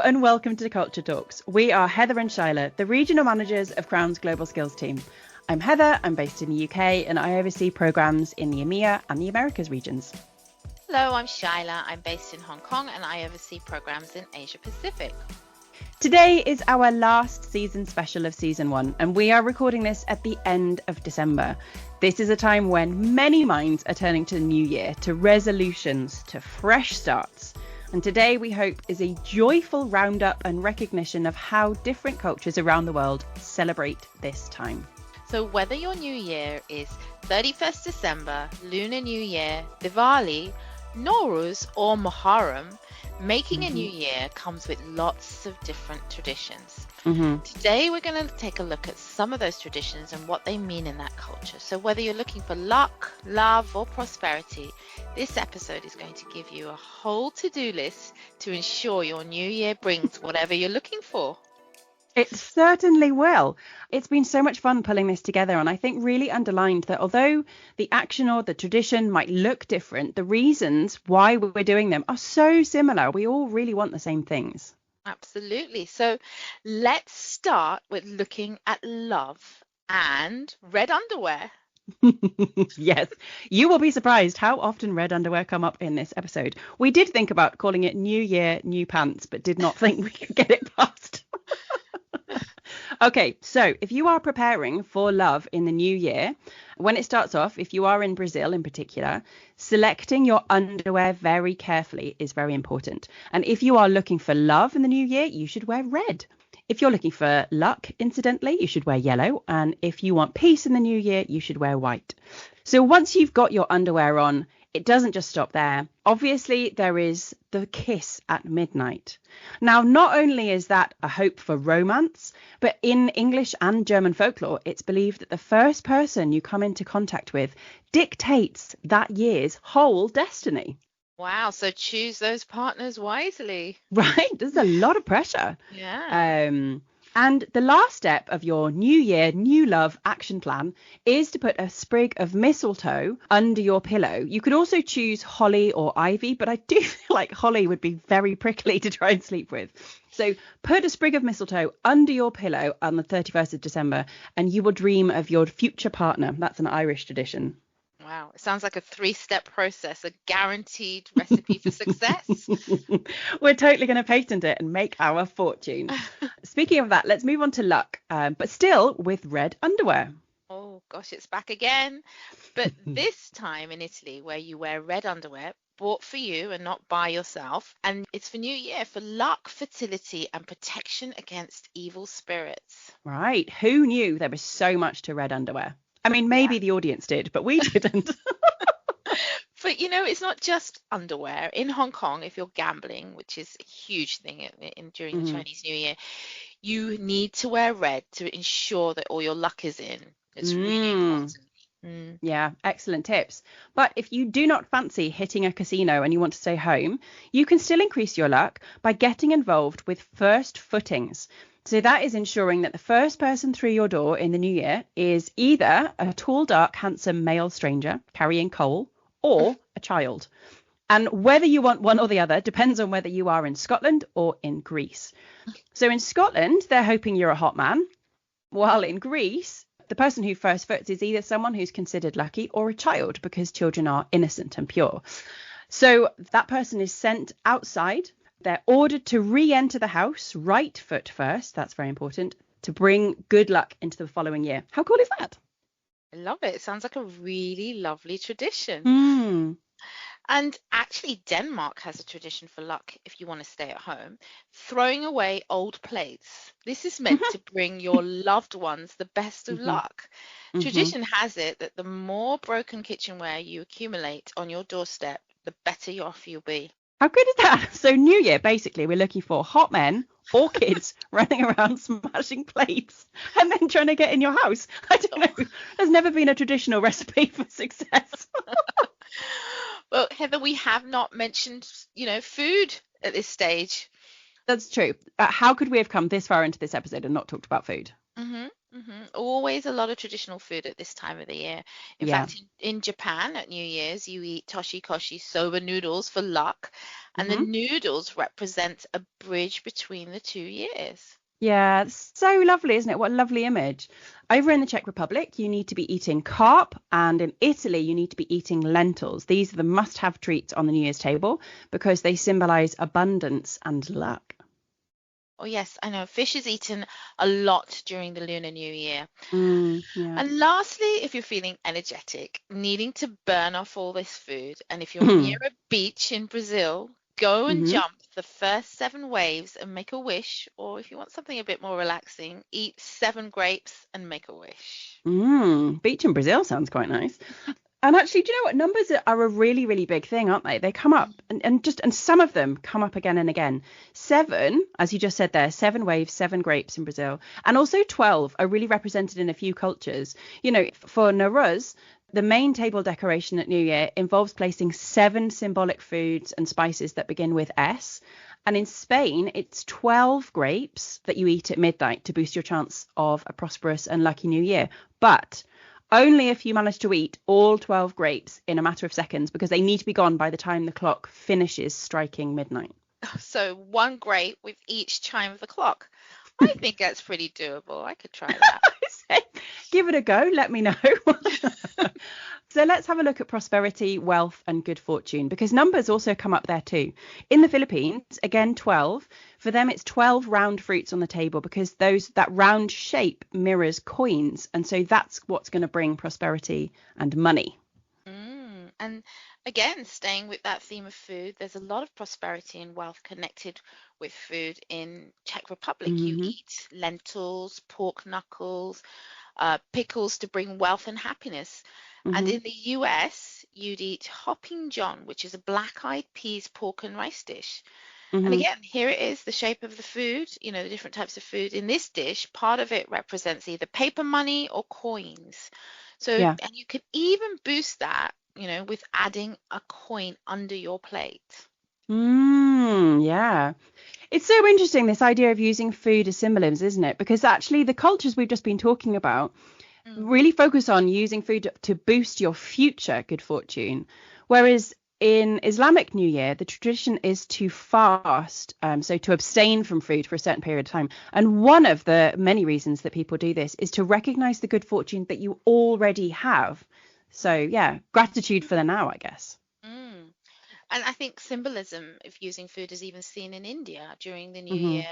and welcome to Culture Talks. We are Heather and Shaila, the regional managers of Crown's Global Skills team. I'm Heather, I'm based in the UK, and I oversee programmes in the EMEA and the Americas regions. Hello, I'm Shaila. I'm based in Hong Kong and I oversee programmes in Asia Pacific. Today is our last season special of season 1, and we are recording this at the end of December. This is a time when many minds are turning to the new year, to resolutions, to fresh starts. And today we hope is a joyful roundup and recognition of how different cultures around the world celebrate this time. So whether your new year is 31st December, Lunar New Year, Diwali, Nowruz or Muharram, making a new year comes with lots of different traditions. Today we're going to take a look at some of those traditions and what they mean in that culture. So whether you're looking for luck, love or prosperity, this episode is going to give you a whole to-do list to ensure your new year brings whatever you're looking for. It certainly will. It's been so much fun pulling this together, and I think really underlined that although the action or the tradition might look different, the reasons why we're doing them are so similar. We all really want the same things. Absolutely. So let's start with looking at love and red underwear. Yes, you will be surprised how often red underwear come up in this episode. We did think about calling it New Year, New Pants, but did not think we could get it past. Okay, so if you are preparing for love in the new year, when it starts off, if you are in Brazil in particular, selecting your underwear very carefully is very important. And if you are looking for love in the new year, you should wear red. If you're looking for luck, incidentally, you should wear yellow. And if you want peace in the new year, you should wear white. So once you've got your underwear on, it doesn't just stop there. Obviously, there is the kiss at midnight. Now, not only is that a hope for romance, but in English and German folklore, it's believed that the first person you come into contact with dictates that year's whole destiny. Wow, so choose those partners wisely. Right? There's a lot of pressure. Yeah. And the last step of your New Year, New Love action plan is to put a sprig of mistletoe under your pillow. You could also choose holly or ivy, but I do feel like holly would be very prickly to try and sleep with. So put a sprig of mistletoe under your pillow on the 31st of December and you will dream of your future partner. That's an Irish tradition. Wow, it sounds like a 3-step process, a guaranteed recipe for success. We're totally going to patent it and make our fortune. Speaking of that, let's move on to luck, but still with red underwear. Oh gosh, it's back again. But this time in Italy, where you wear red underwear, bought for you and not by yourself. And it's for New Year, for luck, fertility and protection against evil spirits. Right. Who knew there was so much to red underwear? I mean, maybe the audience did, but we didn't. But, it's not just underwear. In Hong Kong, if you're gambling, which is a huge thing during the Chinese New Year, you need to wear red to ensure that all your luck is in. It's really important. Yeah, excellent tips. But if you do not fancy hitting a casino and you want to stay home, you can still increase your luck by getting involved with first footings. So that is ensuring that the first person through your door in the new year is either a tall, dark, handsome male stranger carrying coal or a child. And whether you want one or the other depends on whether you are in Scotland or in Greece. So in Scotland, they're hoping you're a hot man, while in Greece, the person who first foots is either someone who's considered lucky or a child because children are innocent and pure. So that person is sent outside. They're ordered to re-enter the house, right foot first, that's very important, to bring good luck into the following year. How cool is that? I love it. It sounds like a really lovely tradition. And actually, Denmark has a tradition for luck if you want to stay at home, throwing away old plates. This is meant to bring your loved ones the best of luck. Tradition has it that the more broken kitchenware you accumulate on your doorstep, the better off you'll be. How good is that? So New Year, basically, we're looking for hot men or kids running around smashing plates and then trying to get in your house. I don't know. There's never been a traditional recipe for success. Well, Heather, we have not mentioned, food at this stage. That's true. How could we have come this far into this episode and not talked about food? Always a lot of traditional food at this time of the year. In Yeah. fact, in Japan at New Year's, you eat toshikoshi soba noodles for luck, and the Hmm. noodles represent a bridge between the 2 years. Yeah, it's so lovely, isn't it? What a lovely image. Over in the Czech Republic, you need to be eating carp, and in Italy, you need to be eating lentils. These are the must-have treats on the New Year's table because they symbolize abundance and luck. Oh, yes, I know. Fish is eaten a lot during the Lunar New Year. Yeah. And lastly, if you're feeling energetic, needing to burn off all this food, and if you're near a beach in Brazil, go and Hmm. jump the first 7 waves and make a wish. Or if you want something a bit more relaxing, eat 7 grapes and make a wish. Beach in Brazil sounds quite nice. And actually, do you know what? Numbers are a really, really big thing, aren't they? They come up and some of them come up again and again. 7, as you just said there, 7 waves, 7 grapes in Brazil. And also 12 are really represented in a few cultures. For Nowruz, the main table decoration at New Year involves placing 7 symbolic foods and spices that begin with S. And in Spain, it's 12 grapes that you eat at midnight to boost your chance of a prosperous and lucky new year. But only if you manage to eat all 12 grapes in a matter of seconds because they need to be gone by the time the clock finishes striking midnight. So 1 grape with each chime of the clock. I think that's pretty doable. I could try that. Give it a go. Let me know. So let's have a look at prosperity, wealth, and good fortune because numbers also come up there too. In the Philippines, again 12. For them, it's 12 round fruits on the table because that round shape mirrors coins, and so that's what's going to bring prosperity and money. And again, staying with that theme of food, there's a lot of prosperity and wealth connected with food in Czech Republic. You Hmm. eat lentils, pork knuckles, pickles to bring wealth and happiness. And Hmm. in the US, you'd eat hopping john, which is a black-eyed peas, pork and rice dish. And Hmm. again, here it is, the shape of the food, the different types of food. In this dish, part of it represents either paper money or coins. So, Yeah. and you can even boost that, with adding a coin under your plate. Yeah. It's so interesting, this idea of using food as symbolisms, isn't it? Because actually, the cultures we've just been talking about Mm. really focus on using food to boost your future good fortune. Whereas in Islamic New Year, the tradition is to fast, so to abstain from food for a certain period of time. And one of the many reasons that people do this is to recognize the good fortune that you already have. So, yeah, gratitude for the now, I guess. Mm. And I think symbolism of using food is even seen in India during the New Hmm. Year.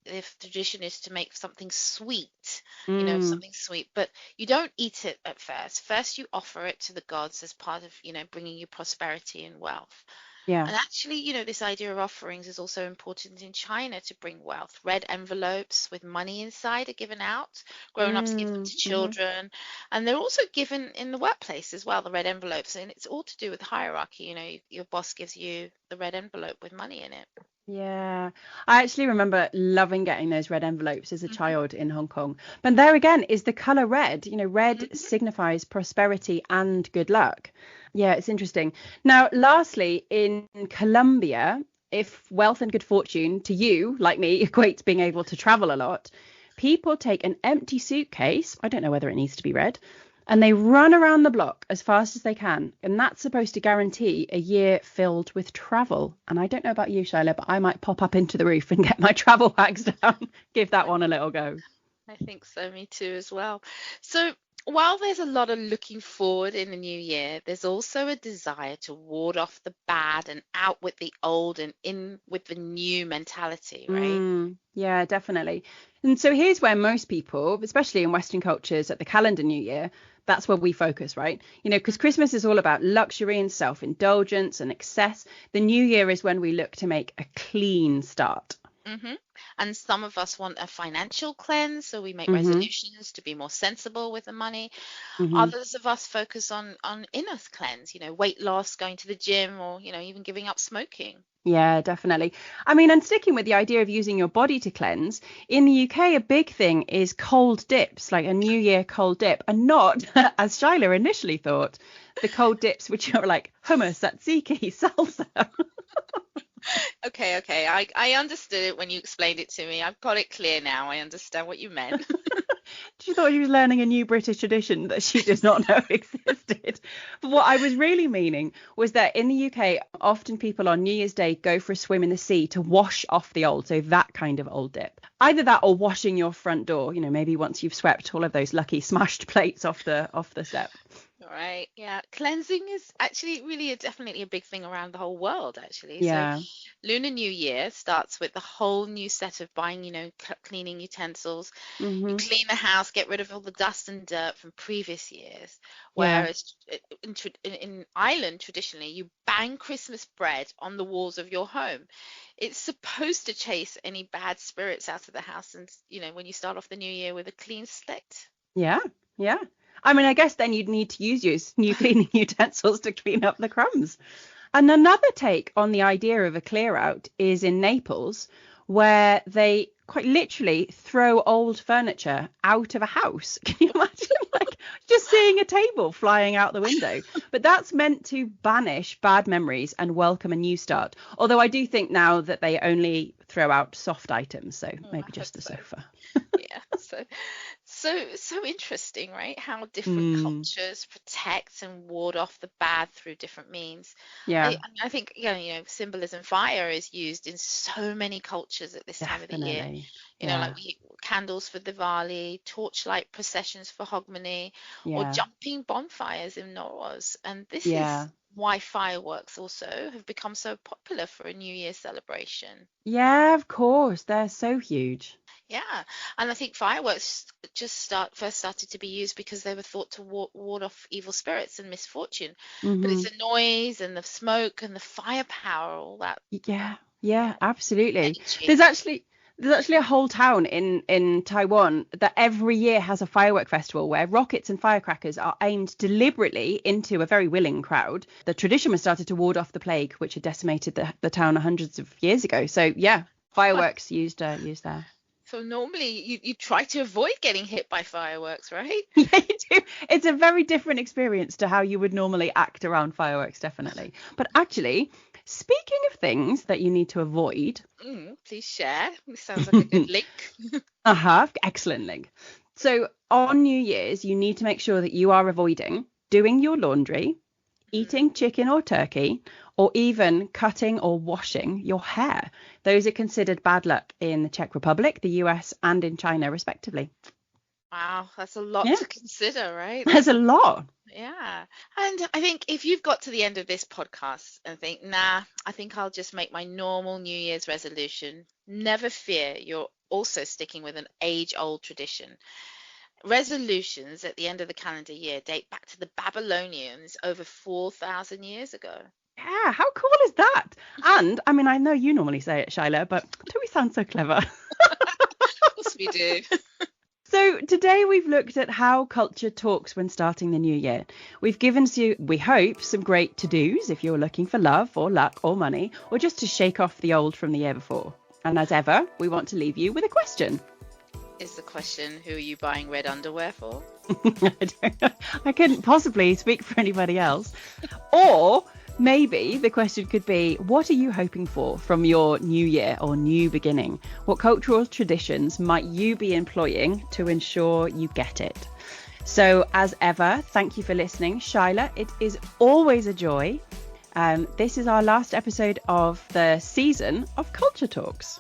If tradition is to make something sweet, Mm, something sweet, but you don't eat it at first. First, you offer it to the gods as part of, bringing you prosperity and wealth. yeah. And actually, this idea of offerings is also important in China to bring wealth. Red envelopes with money inside are given out. Grown-ups give them to Hmm. children. And they're also given in the workplace as well, the red envelopes. And it's all to do with hierarchy. Your boss gives you the red envelope with money in it. Yeah, I actually remember loving getting those red envelopes as a Hmm. child in Hong Kong. But there again is the color red. Red Hmm. signifies prosperity and good luck. Yeah, it's interesting. Now, lastly, in Colombia, if wealth and good fortune to you, like me, equates being able to travel a lot, people take an empty suitcase. I don't know whether it needs to be red, and they run around the block as fast as they can. And that's supposed to guarantee a year filled with travel. And I don't know about you, Shaila, but I might pop up into the roof and get my travel bags down, give that one a little go. I think so, me too, as well. So, while there's a lot of looking forward in the new year, there's also a desire to ward off the bad and out with the old and in with the new mentality, right? Yeah, definitely. And so here's where most people, especially in Western cultures at the calendar New Year, that's where we focus, right? Because Christmas is all about luxury and self-indulgence and excess. The New Year is when we look to make a clean start. Hmm. And some of us want a financial cleanse, so we make Hmm. resolutions to be more sensible with the money. Hmm. Others of us focus on inner cleanse, weight loss, going to the gym, or even giving up smoking. Yeah, definitely. I mean, and sticking with the idea of using your body to cleanse, in the UK, a big thing is cold dips, like a New Year cold dip, and not, as Shyla initially thought, the cold dips which are like hummus, tzatziki, salsa. Okay, okay. I understood it when you explained it to me. I've got it clear now. I understand what you meant. She thought she was learning a new British tradition that she does not know existed. But what I was really meaning was that in the UK, often people on New Year's Day go for a swim in the sea to wash off the old. So that kind of old dip. Either that or washing your front door, maybe once you've swept all of those lucky smashed plates off the step. Right. Yeah. Cleansing is actually really definitely a big thing around the whole world, actually. Yeah. So Lunar New Year starts with the whole new set of buying, cleaning utensils. You clean the house, get rid of all the dust and dirt from previous years. Yeah. Whereas in Ireland, traditionally, you bang Christmas bread on the walls of your home. It's supposed to chase any bad spirits out of the house. And, when you start off the new year with a clean slate. Yeah. Yeah. I mean, I guess then you'd need to use your new cleaning utensils to clean up the crumbs. And another take on the idea of a clear out is in Naples, where they quite literally throw old furniture out of a house. Can you imagine just seeing a table flying out the window? But that's meant to banish bad memories and welcome a new start. Although I do think now that they only throw out soft items, so maybe just the sofa. Yeah. So interesting, right? How different cultures protect and ward off the bad through different means. Yeah. I think symbolism, fire is used in so many cultures at this time of the year. Like candles for Diwali, torchlight processions for Hogmanay, or jumping bonfires in Nor'oz. And this is why fireworks also have become so popular for a New Year celebration. Yeah, of course. They're so huge. Yeah, and I think fireworks just first started to be used because they were thought to ward off evil spirits and misfortune. But it's the noise and the smoke and the firepower, all that. Yeah, absolutely. There's actually a whole town in Taiwan that every year has a firework festival where rockets and firecrackers are aimed deliberately into a very willing crowd. The tradition was started to ward off the plague, which had decimated the town hundreds of years ago. So yeah, fireworks used there. So normally you try to avoid getting hit by fireworks, right? Yeah, you do. It's a very different experience to how you would normally act around fireworks, definitely. But actually, speaking of things that you need to avoid. Please share. This sounds like a good link. Excellent link. So on New Year's, you need to make sure that you are avoiding doing your laundry, eating chicken or turkey, or even cutting or washing your hair. Those are considered bad luck in the Czech Republic, the US, and in China, respectively. Wow, that's a lot to consider, right? There's a lot. Yeah. And I think if you've got to the end of this podcast and think, I think I'll just make my normal New Year's resolution, never fear, you're also sticking with an age-old tradition. Resolutions at the end of the calendar year date back to the Babylonians over 4,000 years ago. Yeah, how cool is that? And I mean, I know you normally say it, Shaila, but do we sound so clever? Of course we do. So today we've looked at how culture talks when starting the new year. We've given you, we hope, some great to-dos if you're looking for love or luck or money, or just to shake off the old from the year before. And as ever, we want to leave you with a question. Is the question, who are you buying red underwear for? I couldn't possibly speak for anybody else. Or maybe the question could be, what are you hoping for from your new year or new beginning? What cultural traditions might you be employing to ensure you get it? So as ever, thank you for listening. Shaila, it is always a joy. This is our last episode of the season of Culture Talks.